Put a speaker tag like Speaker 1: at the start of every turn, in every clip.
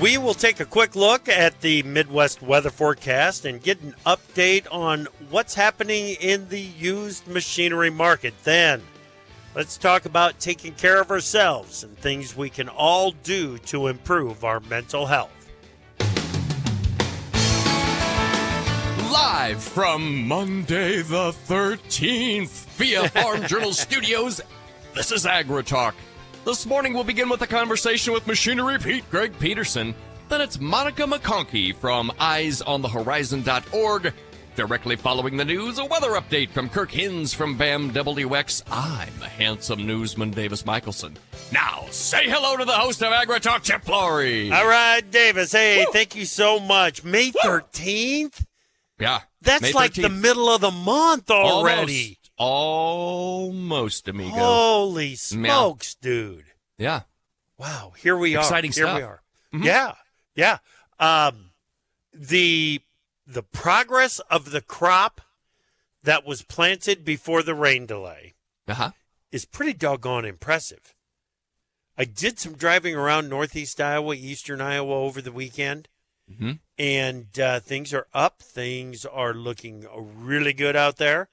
Speaker 1: We will take a quick look at the Midwest weather forecast and get an update on what's happening in the used machinery market. Then, let's talk about taking care of ourselves and things we can all do to improve our mental health.
Speaker 2: Live from Monday the 13th via Farm Journal Studios, this is AgriTalk. This morning we'll begin with a conversation with Machinery Pete Greg Peterson. Then it's Monica McConkey from eyesonthehorizon.org. Directly following the news, a weather update from Kirk Hinz from BAM WX. I'm the handsome newsman Davis Michelson. Now, say hello to the host of AgriTalk, Chip Flory.
Speaker 1: All right, Davis. Hey, thank you so much. May 13th?
Speaker 2: Yeah.
Speaker 1: That's
Speaker 2: May
Speaker 1: like
Speaker 2: 13th.
Speaker 1: the middle of the month already.
Speaker 2: Almost, amigo.
Speaker 1: Holy smokes, dude.
Speaker 2: Yeah.
Speaker 1: Wow, here we are.
Speaker 2: Exciting
Speaker 1: here
Speaker 2: stuff.
Speaker 1: we are.
Speaker 2: Mm-hmm.
Speaker 1: Yeah. The progress of the crop that was planted before the rain delay is pretty doggone impressive. I did some driving around northeast Iowa, eastern Iowa over the weekend, and things are up. Things are looking really good out there.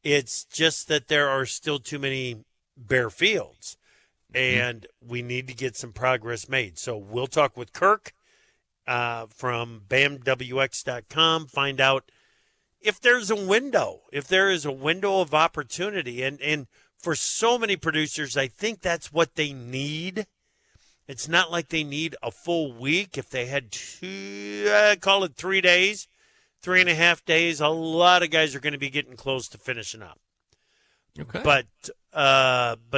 Speaker 1: It's just that there are still too many bare fields, and we need to get some progress made. So we'll talk with Kirk from BAMWX.com, find out if there's a window, if there is a window of opportunity. And for so many producers, I think that's what they need. It's not like they need a full week. If they had call it 3 days, 3.5 days, a lot of guys are going to be getting close to finishing up.
Speaker 2: Okay.
Speaker 1: But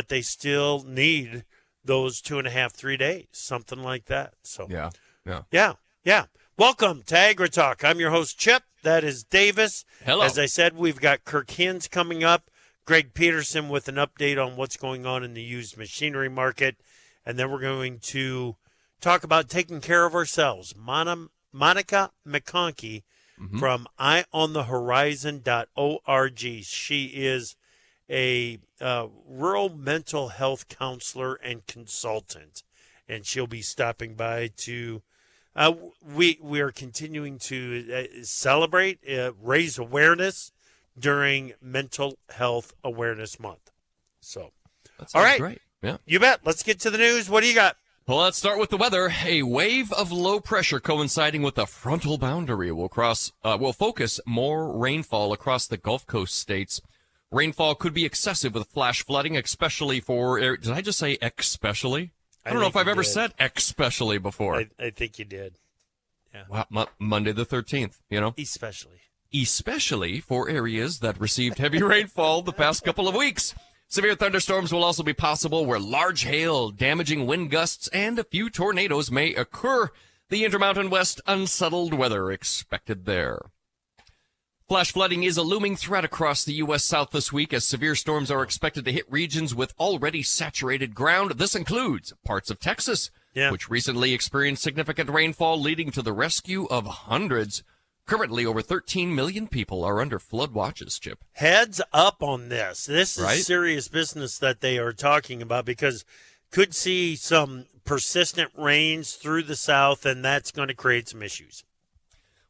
Speaker 1: they still need those 2.5, 3 days, something like that. So
Speaker 2: Yeah.
Speaker 1: Welcome to AgriTalk. I'm your host, Chip. That is Davis.
Speaker 2: Hello.
Speaker 1: As I said, we've got Kirk Hinz coming up, Greg Peterson with an update on what's going on in the used machinery market, and then we're going to talk about taking care of ourselves. Monica McConkey from EyeOnTheHorizon.org. She is a rural mental health counselor and consultant, and she'll be stopping by to we are continuing to celebrate, raise awareness during Mental Health Awareness Month. So, all right,
Speaker 2: great. Yeah,
Speaker 1: you bet. Let's get to the news. What do you got?
Speaker 2: Well, let's start with the weather. A wave of low pressure coinciding with a frontal boundary will focus more rainfall across the Gulf Coast states. Rainfall could be excessive with flash flooding, especially for. Did I just say especially? I don't know if I've ever said especially before.
Speaker 1: I think you did. Yeah.
Speaker 2: Wow, Monday the 13th, you know? Especially for areas that received heavy rainfall the past couple of weeks. Severe thunderstorms will also be possible where large hail, damaging wind gusts, and a few tornadoes may occur. The Intermountain West, unsettled weather expected there. Flash flooding is a looming threat across the U.S. South this week as severe storms are expected to hit regions with already saturated ground. This includes parts of Texas, which recently experienced significant rainfall, leading to the rescue of hundreds. Currently, over 13 million people are under flood watches, Chip.
Speaker 1: Heads up on this. This is serious business that they are talking about, because could see some persistent rains through the South, and that's going to create some issues.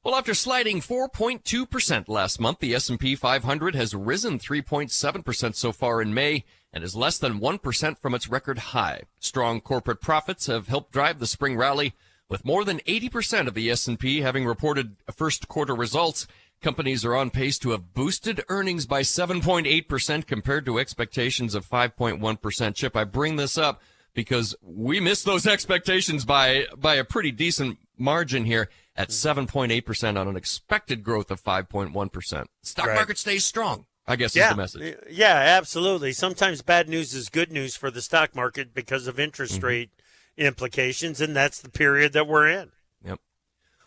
Speaker 2: Well, after sliding 4.2% last month, the S&P 500 has risen 3.7% so far in May and is less than 1% from its record high. Strong corporate profits have helped drive the spring rally, with more than 80% of the S&P having reported first quarter results. Companies are on pace to have boosted earnings by 7.8% compared to expectations of 5.1%. Chip, I bring this up because we missed those expectations by a pretty decent margin here at 7.8% on an expected growth of 5.1%. Stock market stays strong, I guess is the message.
Speaker 1: Yeah, absolutely. Sometimes bad news is good news for the stock market because of interest rate implications, and that's the period that we're in.
Speaker 2: Yep.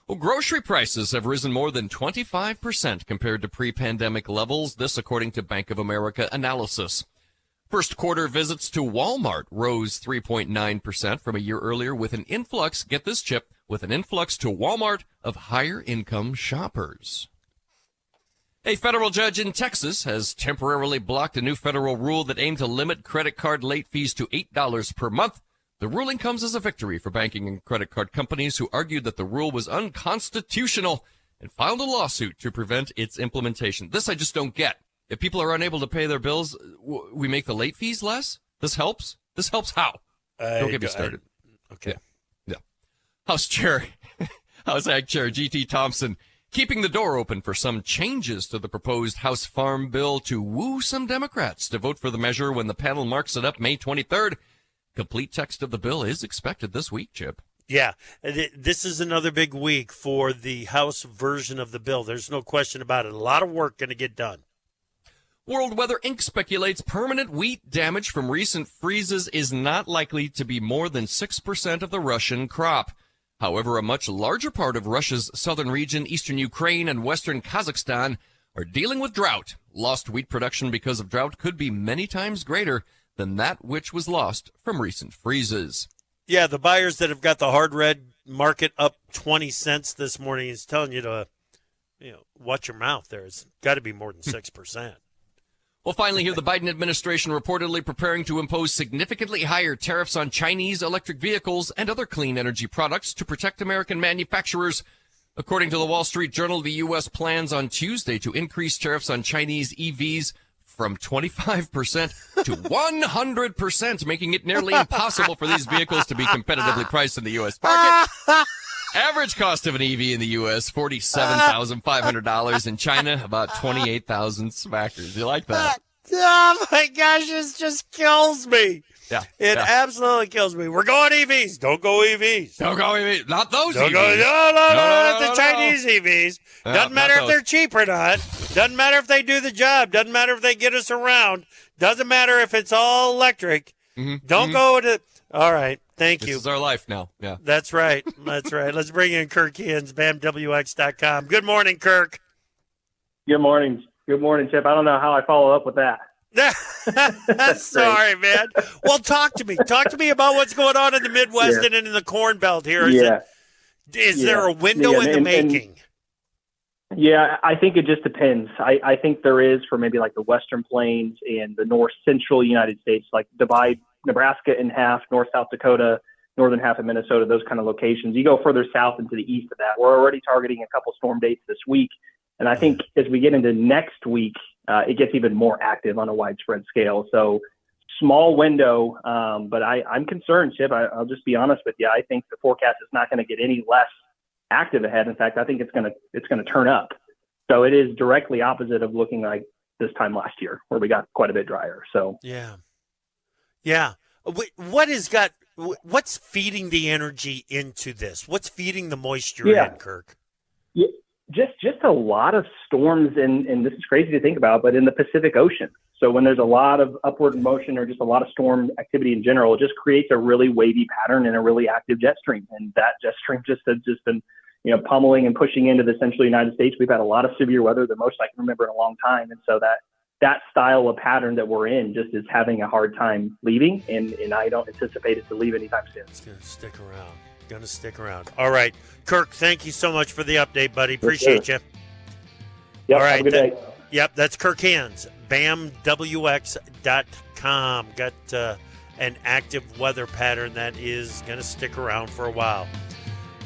Speaker 2: Well, grocery prices have risen more than 25% compared to pre-pandemic levels, this according to Bank of America analysis. First quarter visits to Walmart rose 3.9% from a year earlier with an influx, get this, Chip, with an influx to Walmart of higher income shoppers. A federal judge in Texas has temporarily blocked a new federal rule that aimed to limit credit card late fees to $8 per month. The ruling comes as a victory for banking and credit card companies who argued that the rule was unconstitutional and filed a lawsuit to prevent its implementation. This I just don't get. If people are unable to pay their bills, we make the late fees less? This helps? This helps how? Don't get me started.
Speaker 1: Okay.
Speaker 2: Yeah. House Ag Chair G.T. Thompson keeping the door open for some changes to the proposed House Farm Bill to woo some Democrats to vote for the measure when the panel marks it up May 23rd. Complete text of the bill is expected this week, Chip.
Speaker 1: Yeah, this is another big week for the House version of the bill. There's no question about it. A lot of work going to get done.
Speaker 2: World Weather Inc. speculates permanent wheat damage from recent freezes is not likely to be more than 6% of the Russian crop. However, a much larger part of Russia's southern region, eastern Ukraine, and western Kazakhstan are dealing with drought. Lost wheat production because of drought could be many times greater than that which was lost from recent freezes.
Speaker 1: Yeah, the buyers that have got the hard red market up 20 cents this morning is telling you to, watch your mouth there. It's got to be more than 6%.
Speaker 2: Well, finally here, the Biden administration reportedly preparing to impose significantly higher tariffs on Chinese electric vehicles and other clean energy products to protect American manufacturers. According to the Wall Street Journal, the U.S. plans on Tuesday to increase tariffs on Chinese EVs from 25% to 100%, making it nearly impossible for these vehicles to be competitively priced in the U.S. market. Average cost of an EV in the U.S., $47,500. In China, about 28,000 smackers. You like that?
Speaker 1: Oh, my gosh, this just kills me.
Speaker 2: Yeah.
Speaker 1: It absolutely kills me. We're going EVs. Don't go EVs.
Speaker 2: Don't go EVs. Not those
Speaker 1: Don't
Speaker 2: EVs.
Speaker 1: No, the Chinese EVs. Doesn't matter if they're cheap or not. Doesn't matter if they do the job. Doesn't matter if they get us around. Doesn't matter if it's all electric. Don't go to... All right. Thank you.
Speaker 2: This is our life now. Yeah.
Speaker 1: That's right. That's right. Let's bring in Kirk Hens, BAMWX.com. Good morning, Kirk.
Speaker 3: Good morning. Good morning, Chip. I don't know how I follow up with that.
Speaker 1: Sorry, man. Well, talk to me. Talk to me about what's going on in the Midwest and in the Corn Belt here. Is there a window in the making?
Speaker 3: I think it just depends. I think there is for maybe like the Western Plains and the north central United States, like divide Nebraska in half, north South Dakota, northern half of Minnesota, those kind of locations. You go further south into the east of that. We're already targeting a couple storm dates this week. And I think as we get into next week, it gets even more active on a widespread scale. So small window, but I'm concerned, Chip. I'll just be honest with you. I think the forecast is not going to get any less active ahead. In fact, I think it's going to turn up. So it is directly opposite of looking like this time last year where we got quite a bit drier. So
Speaker 1: yeah. What's feeding the energy into this? What's feeding the moisture in, Kirk?
Speaker 3: Yeah, just a lot of storms, and this is crazy to think about, but in the Pacific Ocean. So when there's a lot of upward motion or just a lot of storm activity in general, it just creates a really wavy pattern and a really active jet stream. And that jet stream has just been, pummeling and pushing into the central United States. We've had a lot of severe weather, the most I can remember in a long time. And so that style of pattern that we're in just is having a hard time leaving, and I don't anticipate it to leave anytime soon.
Speaker 1: It's going to stick around. All right. Kirk, thank you so much for the update, buddy. Appreciate you.
Speaker 3: Yep,
Speaker 1: all right.
Speaker 3: Have a good day.
Speaker 1: Yep, that's Kirk Hens, BAMWX.com. Got an active weather pattern that is going to stick around for a while.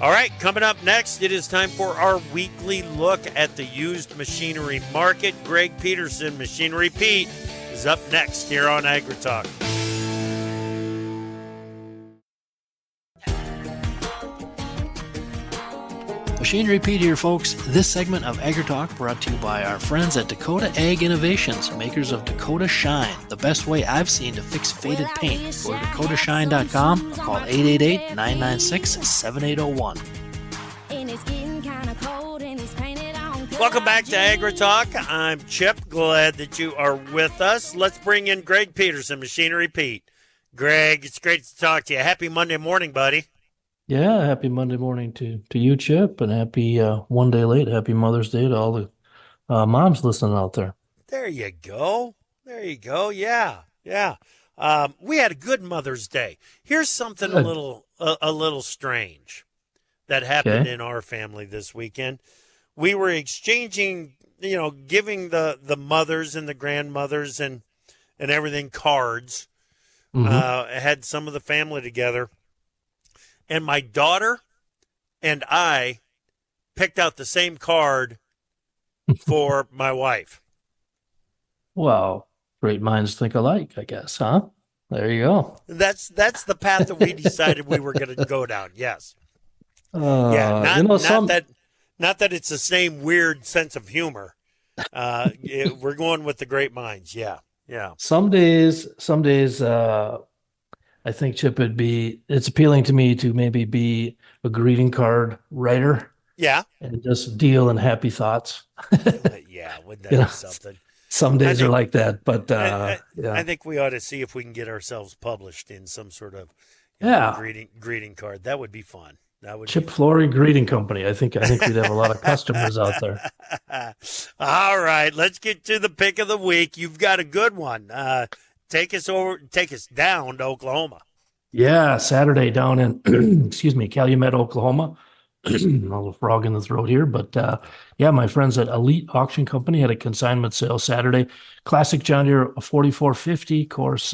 Speaker 1: All right, coming up next, it is time for our weekly look at the used machinery market. Greg Peterson, Machinery Pete, is up next here on AgriTalk.
Speaker 4: Machinery Pete here, folks. This segment of AgriTalk brought to you by our friends at Dakota Ag Innovations, makers of Dakota Shine, the best way I've seen to fix faded paint. Go to dakotashine.com or call 888-996-7801.
Speaker 1: Welcome back to AgriTalk. I'm Chip. Glad that you are with us. Let's bring in Greg Peterson, Machinery Pete. Greg, it's great to talk to you. Happy Monday morning, buddy.
Speaker 5: Yeah, happy Monday morning to you, Chip, and happy one day late. Happy Mother's Day to all the moms listening out there.
Speaker 1: There you go. Yeah. We had a good Mother's Day. Here's something a little strange that happened in our family this weekend. We were exchanging, giving the mothers and the grandmothers and everything cards Had some of the family together, and my daughter and I picked out the same card for my wife.
Speaker 5: Well, great minds think alike, I guess, huh? There you go.
Speaker 1: That's the path that we decided we were going to go down. Yes. Not that it's the same weird sense of humor. We're going with the great minds. Yeah.
Speaker 5: Some days, I think, Chip, it's appealing to me to maybe be a greeting card writer.
Speaker 1: Yeah.
Speaker 5: And just deal in happy thoughts.
Speaker 1: Yeah, wouldn't that be something?
Speaker 5: Some days are like that, but
Speaker 1: I think we ought to see if we can get ourselves published in some sort of greeting card. That would be fun.
Speaker 5: Chip Flory Greeting Company. I think we'd have a lot of customers out there.
Speaker 1: All right, let's get to the pick of the week. You've got a good one. Take us down to Oklahoma.
Speaker 5: Yeah, Saturday down in Calumet, Oklahoma. A little frog in the throat here, but my friends at Elite Auction Company had a consignment sale Saturday. Classic John Deere 4450, of course,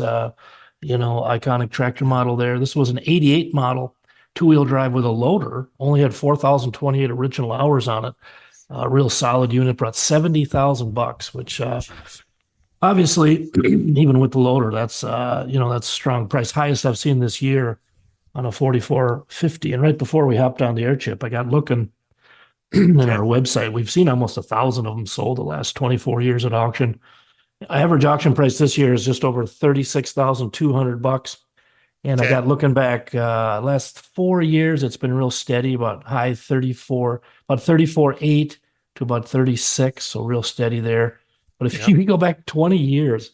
Speaker 5: iconic tractor model there. This was an 88 model, two-wheel drive with a loader, only had 4,028 original hours on it. Real solid unit, brought $70,000, which obviously, even with the loader, that's a strong price. Highest I've seen this year on a 4450. And right before we hopped on the air, Chip, I got looking at our website. We've seen almost 1,000 of them sold the last 24 years at auction. Average auction price this year is just over $36,200. And I got looking back, last 4 years, it's been real steady, about high 34, about 34.8 to about 36. So real steady there. But if you go back 20 years,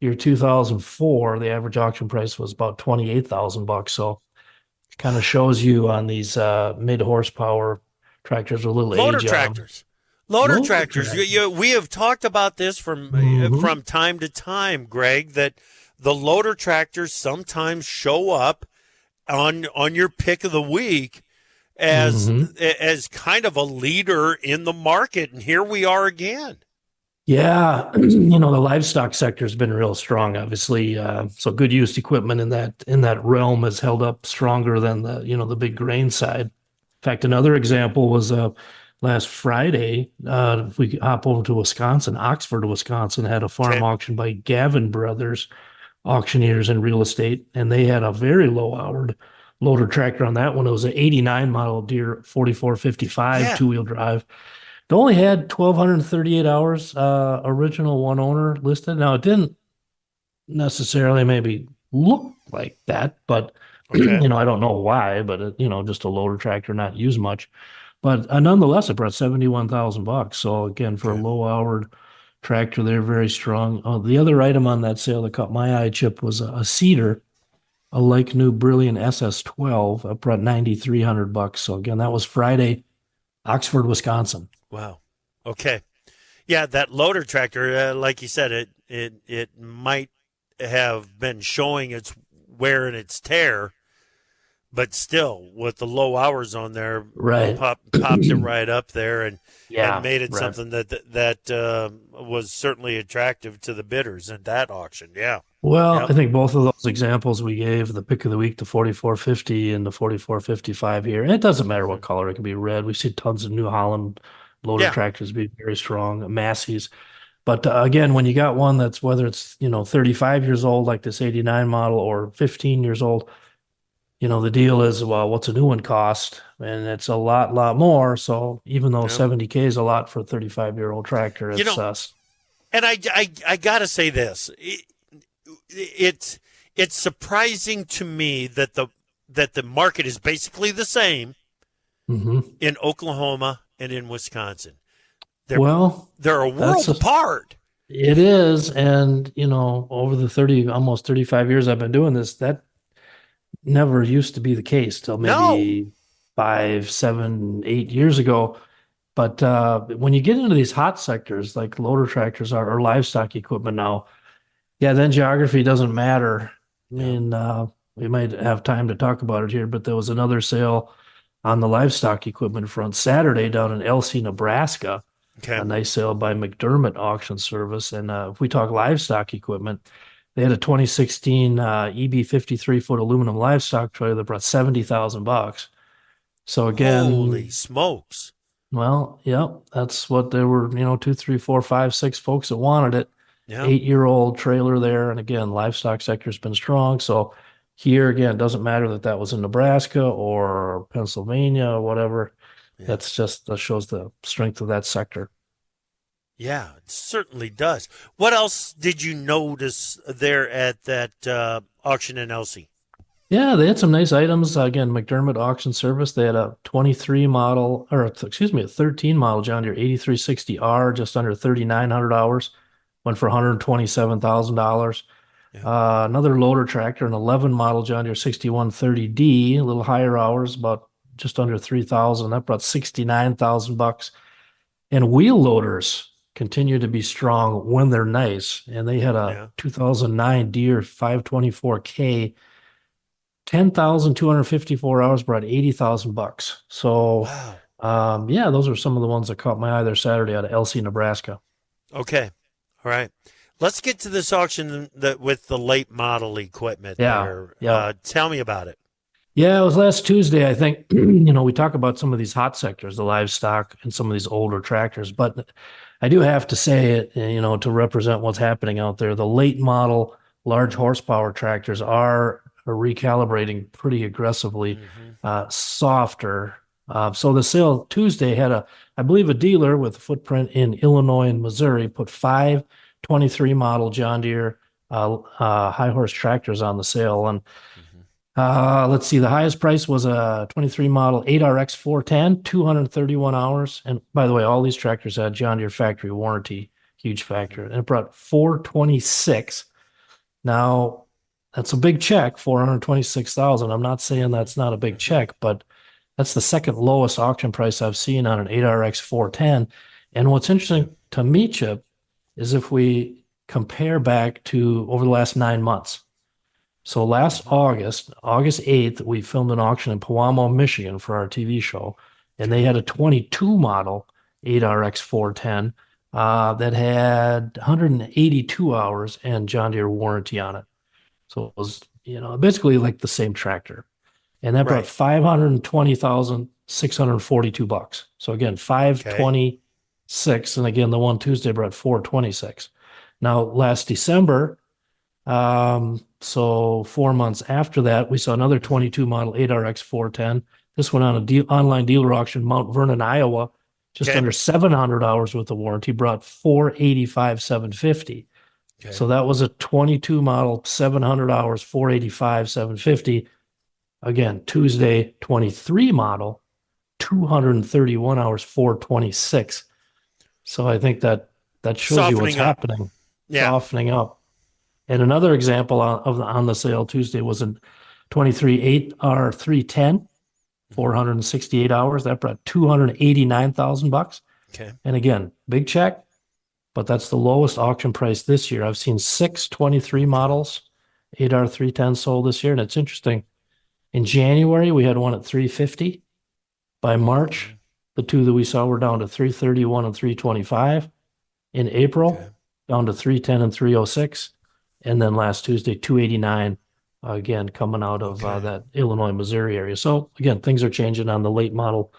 Speaker 5: year 2004, the average auction price was about $28,000. So it kind of shows you on these mid horsepower tractors with a little
Speaker 1: loader
Speaker 5: age
Speaker 1: tractors. Loader tractors. We have talked about this from time to time, Greg, that the loader tractors sometimes show up on your pick of the week as kind of a leader in the market, and here we are again.
Speaker 5: Yeah, the livestock sector has been real strong, obviously. So good used equipment in that realm has held up stronger than the big grain side. In fact, another example was last Friday. If we hop over to Wisconsin, Oxford, Wisconsin had a farm auction by Gavin Brothers Auctioneers in Real Estate, and they had a very low-hour loader tractor on that one. It was an 89 model Deere 4455 two-wheel drive. It only had 1,238 hours, original one owner listed. Now, it didn't necessarily maybe look like that, but, I don't know why, but, just a loader tractor, not used much. But nonetheless, it brought $71,000. So, again, for a low-hour tractor, they're very strong. The other item on that sale that caught my eye, Chip, was a Cedar, a like new Brilliant SS12. It brought $9,300. So, again, that was Friday, Oxford, Wisconsin.
Speaker 1: Wow. Okay. Yeah, that loader tractor, like you said, it might have been showing its wear and its tear, but still, with the low hours on there, popped it right up there and made it something that was certainly attractive to the bidders at that auction. Yeah.
Speaker 5: Well, I think both of those examples we gave, the pick of the week, the 4450 and the 4455 here, and it doesn't matter what color, it can be red. We've seen tons of New Holland loader tractors be very strong, Massey's. But again, when you got one that's, whether it's 35 years old like this 89 model or 15 years old, the deal is, well, what's a new one cost? And it's a lot more. So even though $70K is a lot for a 35-year-old tractor, it's
Speaker 1: and I gotta say this, it's surprising to me that the market is basically the same in Oklahoma and in Wisconsin. They're a world apart.
Speaker 5: It is, and over the almost 35 years I've been doing this, that never used to be the case till maybe 5, 7, 8 years ago. But when you get into these hot sectors like loader tractors or livestock equipment now, then geography doesn't matter. I mean, we might have time to talk about it here, but there was another sale on the livestock equipment front Saturday down in Elsie, Nebraska. A nice sale by McDermott Auction Service. And if we talk livestock equipment, They had a 2016 EB 53-foot aluminum livestock trailer that brought $70,000. So again,
Speaker 1: holy smokes!
Speaker 5: Well, yep, that's what there were. 2, 3, 4, 5, 6 folks that wanted it.
Speaker 1: Yeah.
Speaker 5: 8-year-old trailer there, and again, livestock sector's been strong. So here again, it doesn't matter that was in Nebraska or Pennsylvania or whatever. Yeah. That shows the strength of that sector.
Speaker 1: Yeah, it certainly does. What else did you notice there at that auction in Elsie?
Speaker 5: Yeah, they had some nice items. Again, McDermott Auction Service. They had a 13 model John Deere 8360R, just under 3,900 hours, went for $127,000. Yeah. Another loader tractor, an 11 model John Deere 6130D, a little higher hours, about just under 3,000. That brought $69,000. And wheel loaders continue to be strong when they're nice. And they had a 2009 Deere 524K. 10,254 hours brought $80,000. So, wow. Those are some of the ones that caught my eye there Saturday out of Elsie, Nebraska.
Speaker 1: Okay. All right. Let's get to this auction with the late model equipment there. Yeah. Tell me about it.
Speaker 5: Yeah, it was last Tuesday, I think. We talk about some of these hot sectors, the livestock and some of these older tractors, but I do have to say it, to represent what's happening out there. The late model large horsepower tractors are recalibrating pretty aggressively, softer. So the sale Tuesday had I believe a dealer with a footprint in Illinois and Missouri put 5 23 model John Deere high horse tractors on the sale. And let's see, the highest price was a 23 model 8RX 410, 231 hours. And by the way, all these tractors had John Deere factory warranty, huge factor. And it brought $426. Now, that's a big check, $426,000. I'm not saying that's not a big check, but that's the second lowest auction price I've seen on an 8RX 410. And what's interesting to me, Chip, is if we compare back to over the last 9 months. So last August 8th, we filmed an auction in Pewamo, Michigan for our TV show, and they had a 22 model 8RX 410 that had 182 hours and John Deere warranty on it. So it was, basically like the same tractor. And that brought $520,642. So again, $526. And again, the one Tuesday brought $426. Now, last December, so 4 months after that, we saw another 22 model 8RX 410. This went on a online dealer auction, Mount Vernon, Iowa, just under 700 hours with the warranty, brought $485,750. Okay. So that was a 22 model, 700 hours, 485, 750. Again, Tuesday, 23 model, 231 hours, 426. So I think that shows you what's happening. Yeah. Softening up. And another example on the sale Tuesday was a 23 8R 310, 468 hours. That brought $289,000. Okay. And again, big check. But that's the lowest auction price this year. I've seen 6 23 models, 8R 310 sold this year. And it's interesting. In January, we had one at $350. By March, the two that we saw were down to $331 and $325. In April, down to $310 and $306. And then last Tuesday, $289, again, coming out of that Illinois, Missouri area. So again, things are changing on the late model,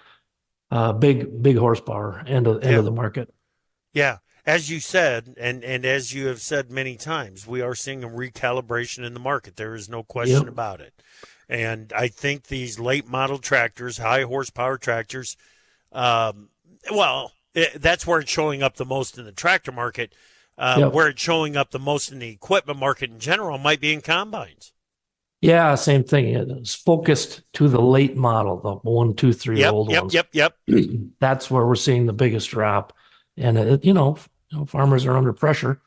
Speaker 5: big horsepower end of the market.
Speaker 1: Yeah. As you said, and as you have said many times, we are seeing a recalibration in the market. There is no question about it. And I think these late model tractors, high horsepower tractors, that's where it's showing up the most in the tractor market. Where it's showing up the most in the equipment market in general might be in combines.
Speaker 5: Yeah, same thing. It's focused to the late model, the 1, 2, 3 old ones.
Speaker 1: Yep.
Speaker 5: That's where we're seeing the biggest drop. And, farmers are under pressure,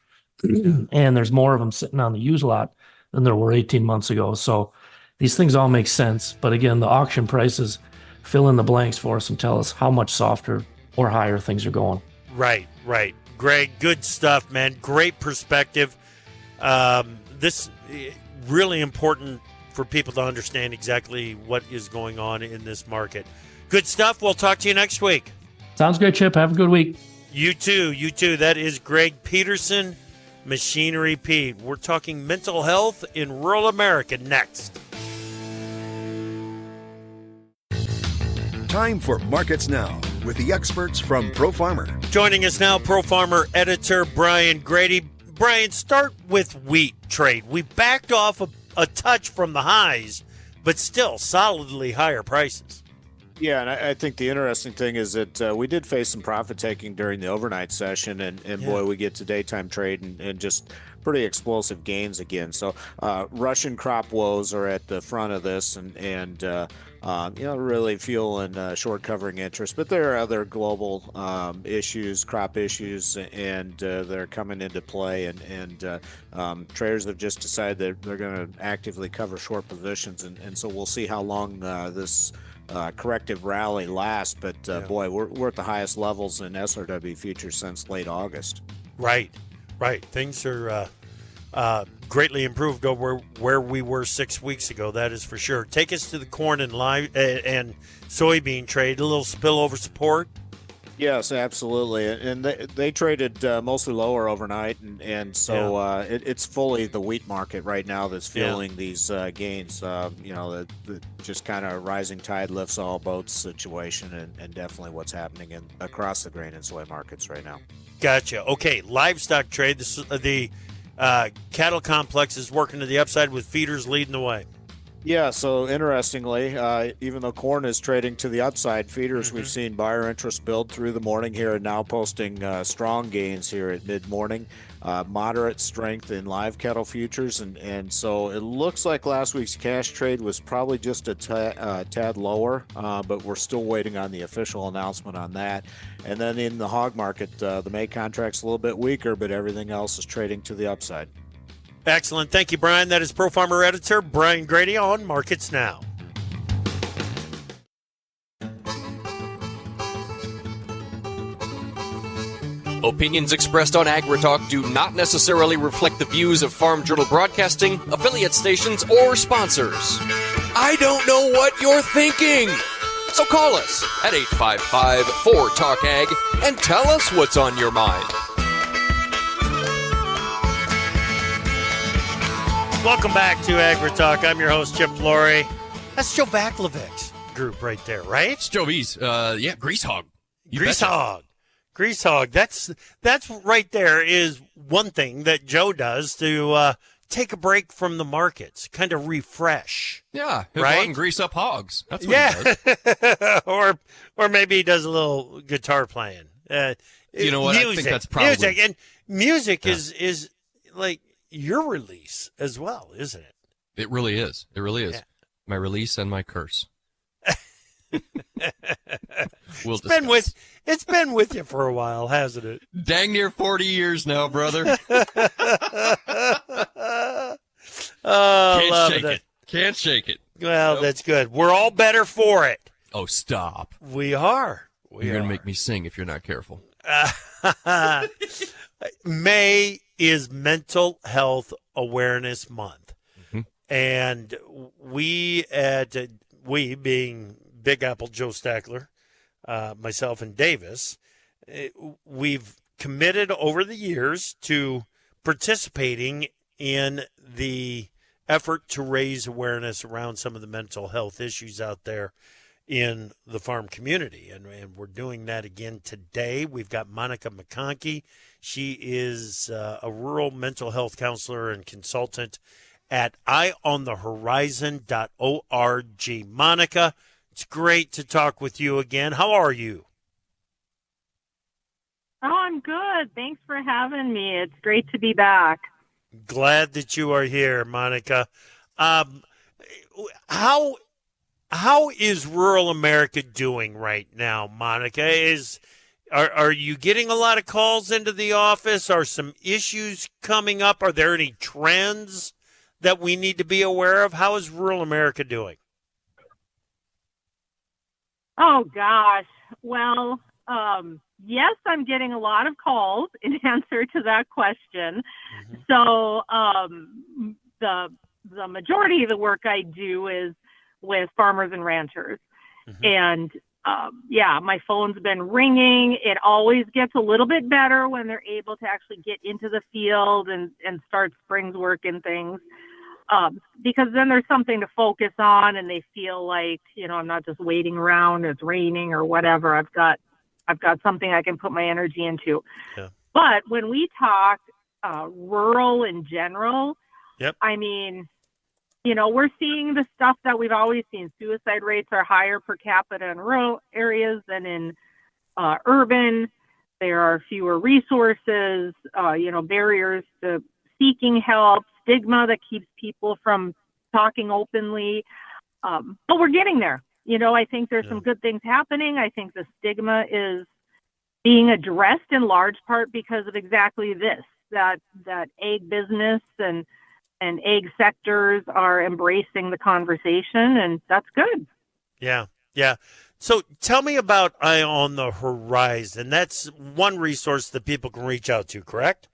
Speaker 5: and there's more of them sitting on the used lot than there were 18 months ago. So these things all make sense. But again, the auction prices fill in the blanks for us and tell us how much softer or higher things are going.
Speaker 1: Right. Greg, good stuff, man. Great perspective. This really important for people to understand exactly what is going on in this market. Good stuff. We'll talk to you next week.
Speaker 5: Sounds great, Chip. Have a good week.
Speaker 1: You too. That is Greg Peterson Machinery Pete. We're talking mental health in rural America next.
Speaker 6: Time for Markets Now with the experts from Pro Farmer.
Speaker 1: Joining us now, Pro Farmer editor Brian Grady. Brian, start with wheat trade. We backed off a touch from the highs, but still solidly higher prices.
Speaker 7: Yeah, and I think the interesting thing is that we did face some profit taking during the overnight session, and boy, we get to daytime trade and just pretty explosive gains again. So Russian crop woes are at the front of this, and really fueling short covering interest. But there are other global issues, crop issues, and they're coming into play. And traders have just decided that they're going to actively cover short positions. And so we'll see how long this corrective rally lasts. But boy, we're at the highest levels in SRW futures since late August.
Speaker 1: Right. Things are greatly improved over where we were 6 weeks ago. That is for sure. Take us to the corn and soybean trade. A little spillover support.
Speaker 7: Yes, absolutely. And they traded mostly lower overnight, and so it's fully the wheat market right now that's fueling these gains. The just kind of rising tide lifts all boats situation, and definitely what's happening across the grain and soy markets right now.
Speaker 1: Gotcha. Okay, livestock trade. The cattle complex is working to the upside with feeders leading the way.
Speaker 7: Yeah, so interestingly, even though corn is trading to the upside, feeders, we've seen buyer interest build through the morning here and now posting strong gains here at mid-morning. Moderate strength in live cattle futures, and so it looks like last week's cash trade was probably just a tad lower, but we're still waiting on the official announcement on that. And then in the hog market, the May contract's a little bit weaker, but everything else is trading to the upside.
Speaker 1: Excellent. Thank you, Brian. That is Pro Farmer editor Brian Grady on Markets Now.
Speaker 2: Opinions expressed on AgriTalk do not necessarily reflect the views of Farm Journal Broadcasting, affiliate stations, or sponsors. I don't know what you're thinking. So call us at 855-4-TALK-AG and tell us what's on your mind.
Speaker 1: Welcome back to AgriTalk. I'm your host, Chip Flory. That's Joe Baklovic's group right there, right?
Speaker 2: It's Joe V's, Grease Hog.
Speaker 1: Grease Hog. That's right there is one thing that Joe does to take a break from the markets, kind of refresh.
Speaker 2: Yeah, he'll
Speaker 1: right?
Speaker 2: go out and grease up hogs. That's what he
Speaker 1: does. or maybe he does a little guitar playing.
Speaker 2: You know what?
Speaker 1: Music,
Speaker 2: I think that's probably
Speaker 1: music is like your release as well, isn't it?
Speaker 2: It really is. It really is.
Speaker 1: Yeah.
Speaker 2: My release and my curse.
Speaker 1: It's been with you for a while, hasn't it?
Speaker 2: Dang near 40 years now, brother. Can't shake it.
Speaker 1: Well, nope. That's good. We're all better for it.
Speaker 2: Oh, stop.
Speaker 1: We are.
Speaker 2: You're going to make me sing if you're not careful.
Speaker 1: May is Mental Health Awareness Month. Mm-hmm. And we being Big Apple Joe Stackler, myself and Davis, we've committed over the years to participating in the effort to raise awareness around some of the mental health issues out there in the farm community. And we're doing that again today. We've got Monica McConkey. She is a rural mental health counselor and consultant at eyeonthehorizon.org. Monica, it's great to talk with you again. How are you?
Speaker 8: Oh, I'm good. Thanks for having me. It's great to be back.
Speaker 1: Glad that you are here, Monica. How is rural America doing right now, Monica? Are you getting a lot of calls into the office? Are some issues coming up? Are there any trends that we need to be aware of? How is rural America doing?
Speaker 8: Oh, gosh. Well, yes, I'm getting a lot of calls in answer to that question. Mm-hmm. So the majority of the work I do is with farmers and ranchers. Mm-hmm. And yeah, my phone's been ringing. It always gets a little bit better when they're able to actually get into the field and start Spring's work and things. Because then there's something to focus on and they feel like, I'm not just waiting around, it's raining or whatever. I've got something I can put my energy into.
Speaker 1: Yeah.
Speaker 8: But when we talk rural in general,
Speaker 1: yep.
Speaker 8: I mean, we're seeing the stuff that we've always seen. Suicide rates are higher per capita in rural areas than in urban. There are fewer resources, barriers to seeking help, stigma that keeps people from talking openly. But we're getting there. I think there's some good things happening. I think the stigma is being addressed in large part because of exactly this, that ag business and ag sectors are embracing the conversation, and that's good.
Speaker 1: Yeah. So tell me about Eye on the Horizon. That's one resource that people can reach out to, correct?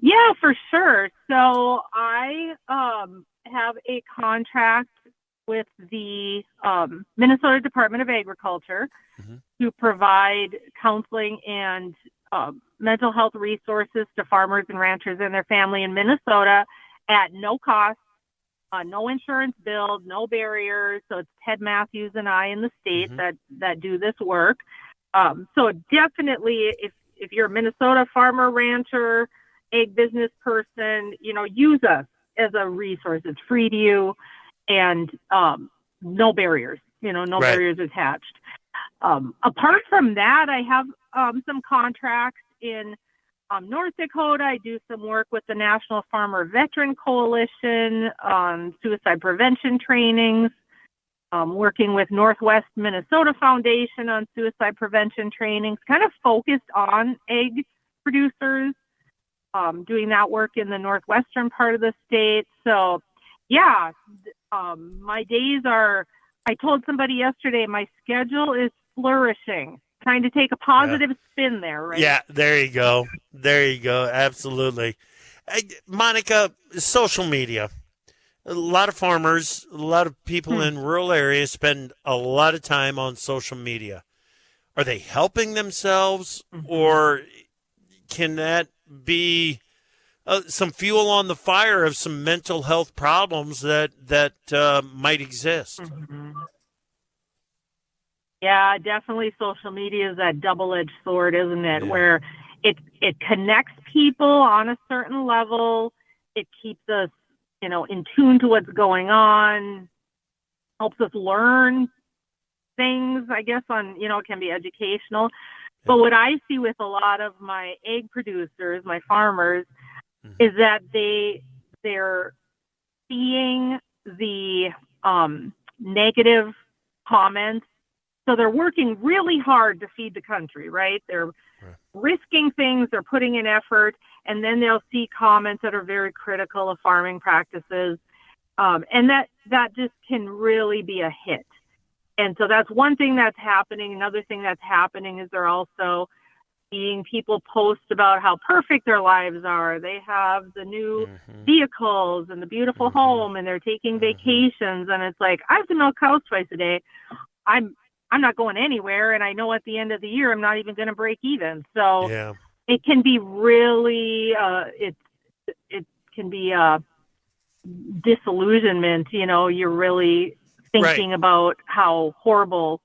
Speaker 8: Yeah, for sure. So I have a contract with the Minnesota Department of Agriculture to provide counseling and mental health resources to farmers and ranchers and their family in Minnesota at no cost, no insurance billed, no barriers. So it's Ted Matthews and I in the state that do this work. So definitely, if you're a Minnesota farmer, rancher, ag business person, use us as a resource. It's free to you and no barriers, no barriers attached. Apart from that, I have some contracts in North Dakota. I do some work with the National Farmer Veteran Coalition on suicide prevention trainings, working with Northwest Minnesota Foundation on suicide prevention trainings, kind of focused on ag producers, doing that work in the northwestern part of the state. So, yeah, my days are, I told somebody yesterday, my schedule is flourishing, trying to take a positive spin there, right?
Speaker 1: Yeah, there you go. Absolutely. Monica, social media. A lot of farmers, a lot of people in rural areas spend a lot of time on social media. Are they helping themselves, or can that be some fuel on the fire of some mental health problems that might exist?
Speaker 8: Yeah, definitely. Social media is that double-edged sword, isn't it? Yeah. Where it connects people on a certain level. It keeps us, in tune to what's going on, helps us learn things, I guess, it can be educational. But what I see with a lot of my egg producers, my farmers, is that they're seeing the negative comments. So they're working really hard to feed the country, right? They're risking things, they're putting in effort, and then they'll see comments that are very critical of farming practices. And that just can really be a hit. And so that's one thing that's happening. Another thing that's happening is they're also seeing people post about how perfect their lives are. They have the new vehicles and the beautiful home, and they're taking vacations. And it's like, I have to milk cows twice a day. I'm not going anywhere, and I know at the end of the year I'm not even going to break even. So it can be really, it can be disillusionment. You're really thinking about how horrible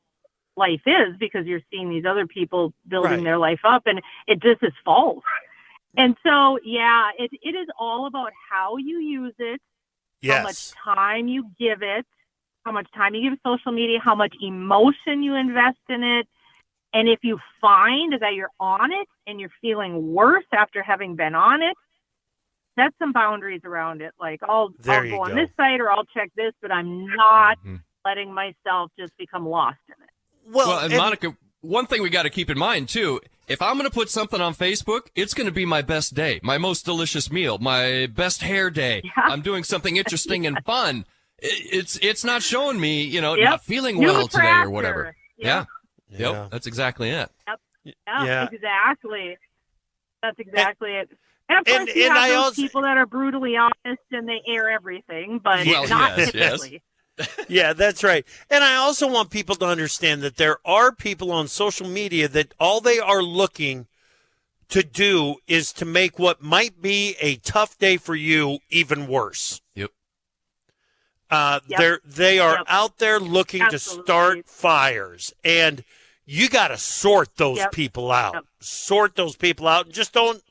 Speaker 8: life is because you're seeing these other people building their life up, and it just is false. And so, it is all about how you use it, how much time you give it, how much time you give social media, how much emotion you invest in it. And if you find that you're on it and you're feeling worse after having been on it, set some boundaries around it. Like, I'll go on this site or I'll check this, but I'm not letting myself just become lost in it.
Speaker 2: Well, and Monica, one thing we got to keep in mind, too, if I'm going to put something on Facebook, it's going to be my best day, my most delicious meal, my best hair day. Yeah. I'm doing something interesting and fun. It's not showing me, not feeling well today or whatever. Yep, that's exactly it.
Speaker 8: Yep, exactly. That's exactly it. And of course, you have those people that are brutally honest and they air everything, but not typically.
Speaker 1: Yeah, that's right. And I also want people to understand that there are people on social media that all they are looking to do is to make what might be a tough day for you even worse.
Speaker 2: Yep.
Speaker 1: They are out there looking to start fires, and you got to sort those people out. Sort those people out. Just don't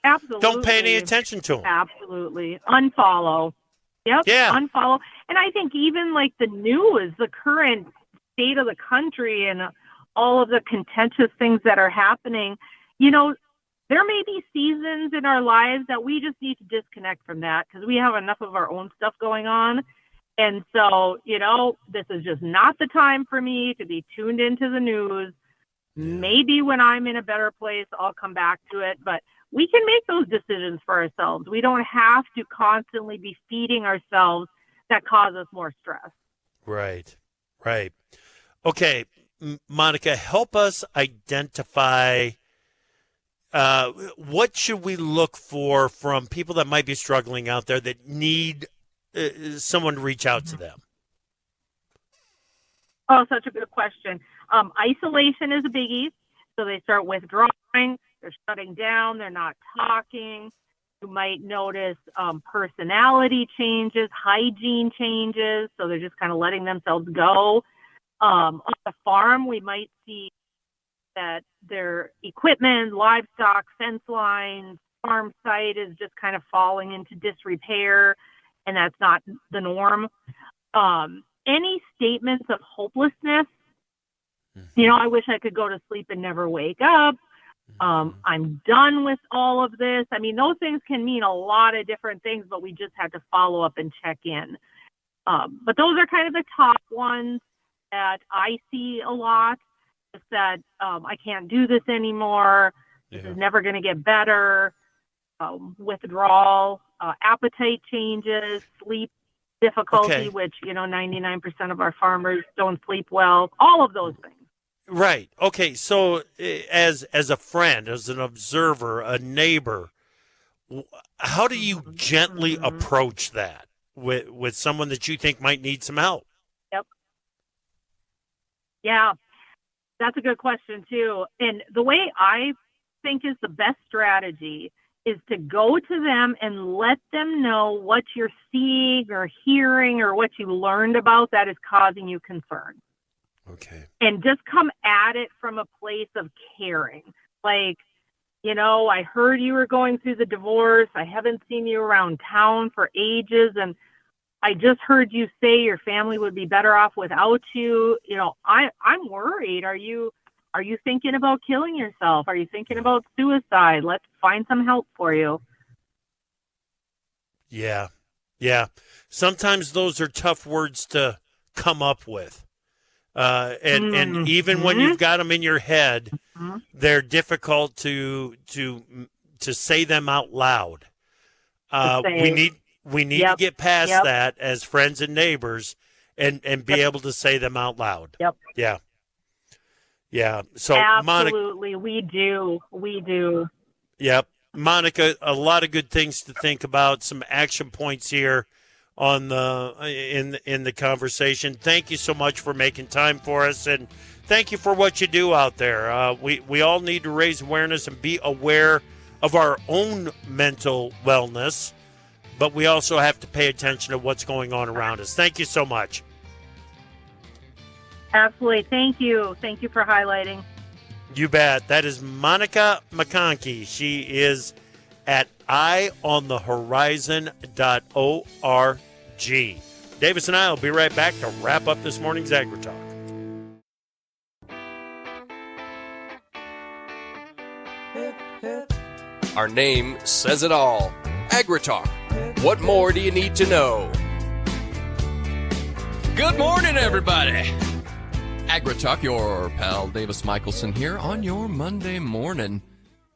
Speaker 1: pay any attention to them.
Speaker 8: Absolutely. Unfollow. Yep. Yeah. Unfollow. And I think even like the news, the current state of the country and all of the contentious things that are happening, there may be seasons in our lives that we just need to disconnect from that because we have enough of our own stuff going on. And so, this is just not the time for me to be tuned into the news. Maybe when I'm in a better place, I'll come back to it. But we can make those decisions for ourselves. We don't have to constantly be feeding ourselves that cause us more stress.
Speaker 1: Right. Okay, Monica, help us identify what should we look for from people that might be struggling out there that need someone to reach out to them?
Speaker 8: Oh, such a good question. Isolation is a biggie. So they start withdrawing, they're shutting down, they're not talking. You might notice personality changes, hygiene changes. So they're just kind of letting themselves go. On the farm, we might see that their equipment, livestock, fence lines, farm site is just kind of falling into disrepair, and that's not the norm. Any statements of hopelessness, I wish I could go to sleep and never wake up. I'm done with all of this. I mean, those things can mean a lot of different things, but we just have to follow up and check in. But those are kind of the top ones that I see a lot. Is that I can't do this anymore. This is never going to get better. Withdrawal, appetite changes, sleep difficulty, which 99% of our farmers don't sleep well. All of those things.
Speaker 1: Right. Okay. So, as a friend, as an observer, a neighbor, how do you gently approach that with someone that you think might need some help?
Speaker 8: Yep. Yeah. That's a good question, too. And the way I think is the best strategy is to go to them and let them know what you're seeing or hearing or what you learned about that is causing you concern.
Speaker 1: Okay.
Speaker 8: And just come at it from a place of caring. Like, I heard you were going through the divorce. I haven't seen you around town for ages. And I just heard you say your family would be better off without you. I'm worried. Are you thinking about killing yourself? Are you thinking about suicide? Let's find some help for you.
Speaker 1: Yeah. Sometimes those are tough words to come up with. And even when you've got them in your head, they're difficult to say them out loud. We need to get past that as friends and neighbors and be able to say them out loud.
Speaker 8: Yep.
Speaker 1: Yeah. So
Speaker 8: absolutely, we do.
Speaker 1: Yep. Monica, a lot of good things to think about, some action points here on in the conversation. Thank you so much for making time for us, and thank you for what you do out there. We all need to raise awareness and be aware of our own mental wellness, but we also have to pay attention to what's going on around us. Thank you so much.
Speaker 8: Absolutely. Thank you. Thank you for highlighting.
Speaker 1: You bet. That is Monica McConkey. She is at eyeonthehorizon.org. Davis and I will be right back to wrap up this morning's AgriTalk.
Speaker 2: Our name says it all. AgriTalk. What more do you need to know? Good morning, everybody. AgriTalk, your pal Davis Michelson here on your Monday morning.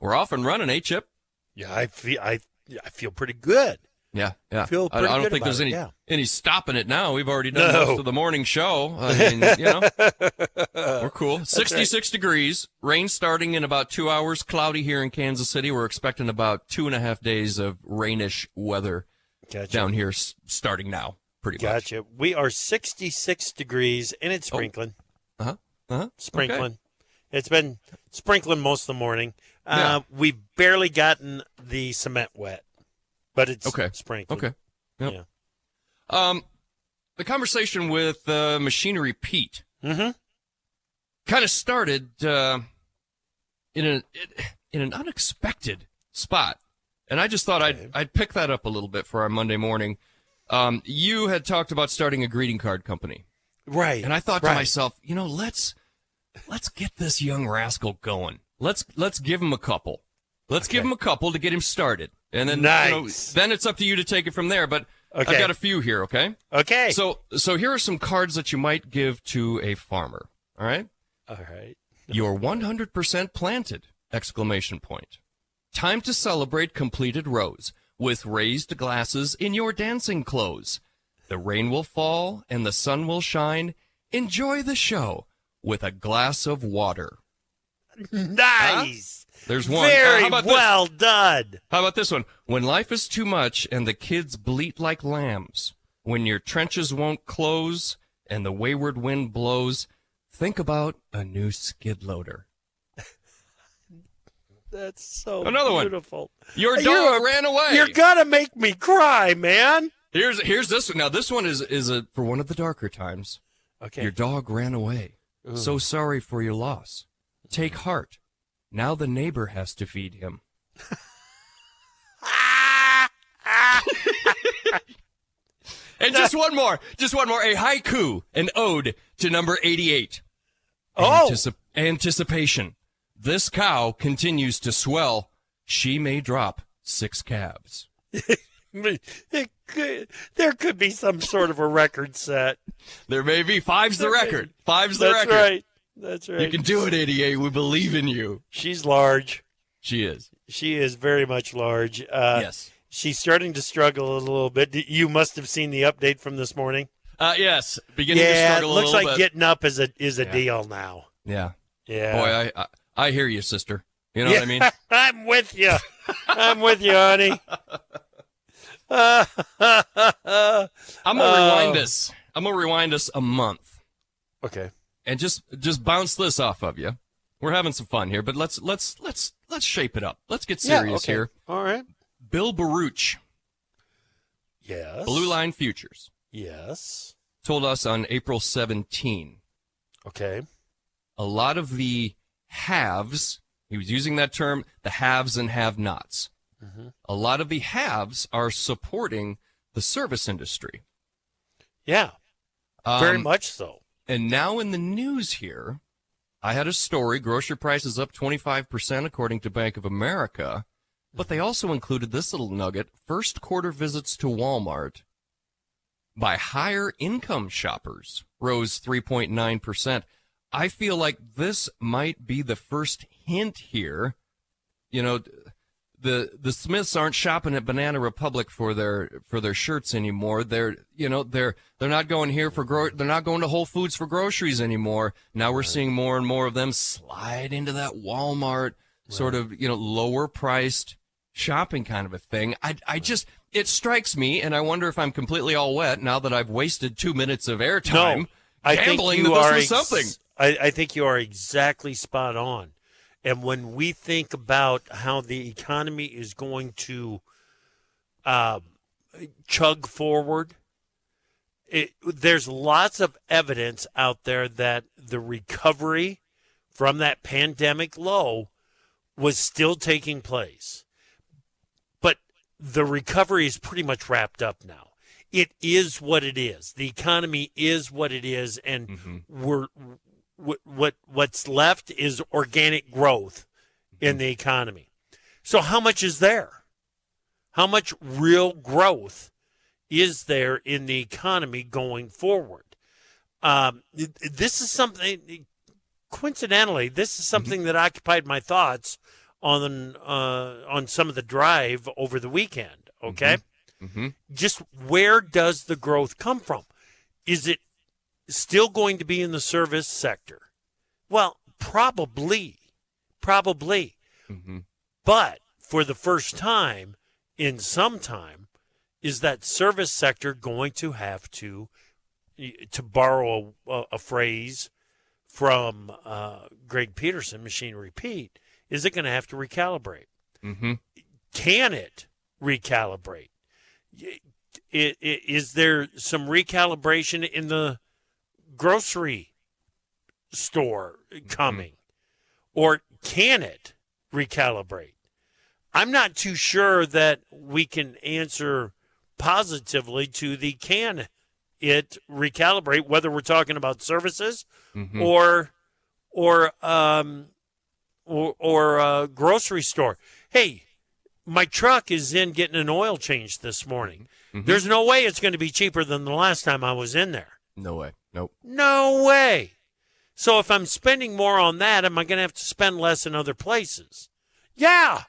Speaker 2: We're off and running, eh, Chip?
Speaker 1: Yeah, I feel pretty good.
Speaker 2: Yeah.
Speaker 1: I don't
Speaker 2: think there's any stopping it now. We've already done most of the morning show. I mean, we're cool. 66 degrees, rain starting in about 2 hours, cloudy here in Kansas City. We're expecting about 2.5 days of rainish weather down here starting now. pretty much.
Speaker 1: Gotcha. We are 66 degrees, and it's sprinkling. Sprinkling.
Speaker 2: Okay.
Speaker 1: It's been sprinkling most of the morning. We've barely gotten the cement wet, but it's sprinkling.
Speaker 2: Okay. Yep. Yeah. The conversation with Machinery Pete kind of started in an unexpected spot, and I just thought I'd pick that up a little bit for our Monday morning. You had talked about starting a greeting card company,
Speaker 1: right?
Speaker 2: And I thought to myself, let's get this young rascal going. Let's give him a couple. Let's give him a couple to get him started, and then then it's up to you to take it from there. But I've got a few here. Okay.
Speaker 1: Okay.
Speaker 2: So here are some cards that you might give to a farmer. All right.
Speaker 1: All right.
Speaker 2: You're 100% planted! ! Time to celebrate completed rows with raised glasses in your dancing clothes. The rain will fall and the sun will shine. Enjoy the show with a glass of water.
Speaker 1: Nice.
Speaker 2: There's one.
Speaker 1: Very well done.
Speaker 2: How about this one? When life is too much and the kids bleat like lambs, when your trenches won't close and the wayward wind blows, think about a new skid loader.
Speaker 1: That's so
Speaker 2: Another
Speaker 1: beautiful.
Speaker 2: One. Your dog ran away.
Speaker 1: You're gonna make me cry, man.
Speaker 2: Here's this one. Now this one is for one of the darker times.
Speaker 1: Okay.
Speaker 2: Your dog ran away. Ooh. So sorry for your loss. Take heart. Now the neighbor has to feed him. And just one more. A haiku, an ode to number 88. Anticipation. This cow continues to swell. She may drop 6 calves.
Speaker 1: There could be some sort of a record set.
Speaker 2: There may be. 5's the record. 5's the
Speaker 1: That's
Speaker 2: record.
Speaker 1: Right. That's right.
Speaker 2: You can do it, 88. We believe in you.
Speaker 1: She's large.
Speaker 2: She is.
Speaker 1: She is very much large.
Speaker 2: Yes.
Speaker 1: She's starting to struggle a little bit. You must have seen the update from this morning.
Speaker 2: Yes. Beginning to struggle a little bit.
Speaker 1: Yeah, it looks like getting up is a deal now.
Speaker 2: Yeah.
Speaker 1: Yeah.
Speaker 2: Boy, I hear you, sister. You know what I mean?
Speaker 1: I'm with you. I'm with you, honey.
Speaker 2: I'm gonna rewind this. I'm gonna rewind us a month.
Speaker 1: Okay.
Speaker 2: And just bounce this off of you. We're having some fun here, but let's shape it up. Let's get serious here.
Speaker 1: All right.
Speaker 2: Bill Baruch.
Speaker 1: Yes.
Speaker 2: Blue Line Futures.
Speaker 1: Yes.
Speaker 2: Told us on April 17.
Speaker 1: Okay.
Speaker 2: A lot of the haves, he was using that term, the haves and have-nots. Mm-hmm. A lot of the haves are supporting the service industry.
Speaker 1: Yeah. Very much so.
Speaker 2: And now in the news here, I had a story, grocery prices up 25% according to Bank of America, but they also included this little nugget, first quarter visits to Walmart by higher income shoppers rose 3.9%. I feel like this might be the first hint here. You know, the Smiths aren't shopping at Banana Republic for their shirts anymore. They're not going here they're not going to Whole Foods for groceries anymore. Now we're seeing more and more of them slide into that Walmart sort of, lower priced shopping kind of a thing. It strikes me, and I wonder if I'm completely all wet now that I've wasted 2 minutes of airtime gambling that this was something.
Speaker 1: I think you are exactly spot on. And when we think about how the economy is going to chug forward, there's lots of evidence out there that the recovery from that pandemic low was still taking place. But the recovery is pretty much wrapped up now. It is what it is. The economy is what it is, and what's left is organic growth in the economy. So how much is there? How much real growth is there in the economy going forward? This is something, coincidentally, this is something that occupied my thoughts on some of the drive over the weekend, okay? Just where does the growth come from? Is it still going to be in the service sector? Well, probably. But for the first time in some time, is that service sector going to have to borrow a phrase from Greg Peterson, Machinery Pete, is it going to have to recalibrate?
Speaker 2: Mm-hmm.
Speaker 1: Can it recalibrate? Is there some recalibration in the grocery store coming? Or can it recalibrate? I'm not too sure that we can answer positively to the can it recalibrate, whether we're talking about services or grocery store. Hey, my truck is in getting an oil change this morning. There's no way it's going to be cheaper than the last time I was in there.
Speaker 2: No way. Nope.
Speaker 1: No way. So if I'm spending more on that, am I going to have to spend less in other places? Yeah.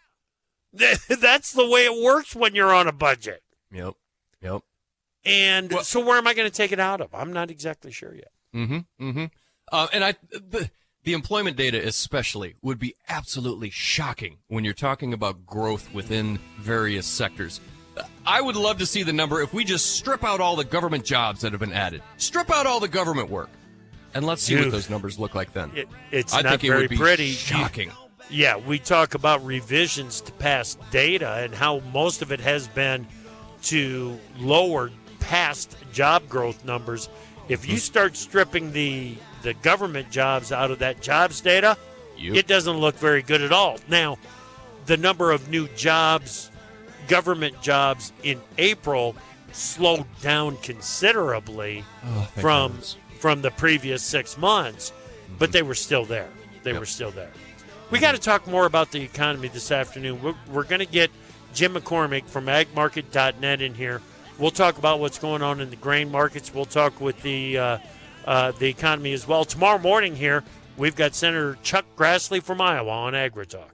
Speaker 1: That's the way it works when you're on a budget.
Speaker 2: Yep.
Speaker 1: And so where am I going to take it out of? I'm not exactly sure yet.
Speaker 2: And the employment data especially would be absolutely shocking when you're talking about growth within various sectors. I would love to see the number if we just strip out all the government jobs that have been added. Strip out all the government work. And let's see what those numbers look like then.
Speaker 1: I think it would be pretty
Speaker 2: shocking.
Speaker 1: Yeah, we talk about revisions to past data and how most of it has been to lower past job growth numbers. If you start stripping the government jobs out of that jobs data, it doesn't look very good at all. Now, the number of new jobs, government jobs in April slowed down considerably from the previous 6 months, but they were still there. They were still there. We got to talk more about the economy this afternoon. We're going to get Jim McCormick from agmarket.net in here. We'll talk about what's going on in the grain markets. We'll talk with the economy as well. Tomorrow morning here, we've got Senator Chuck Grassley from Iowa on AgriTalk.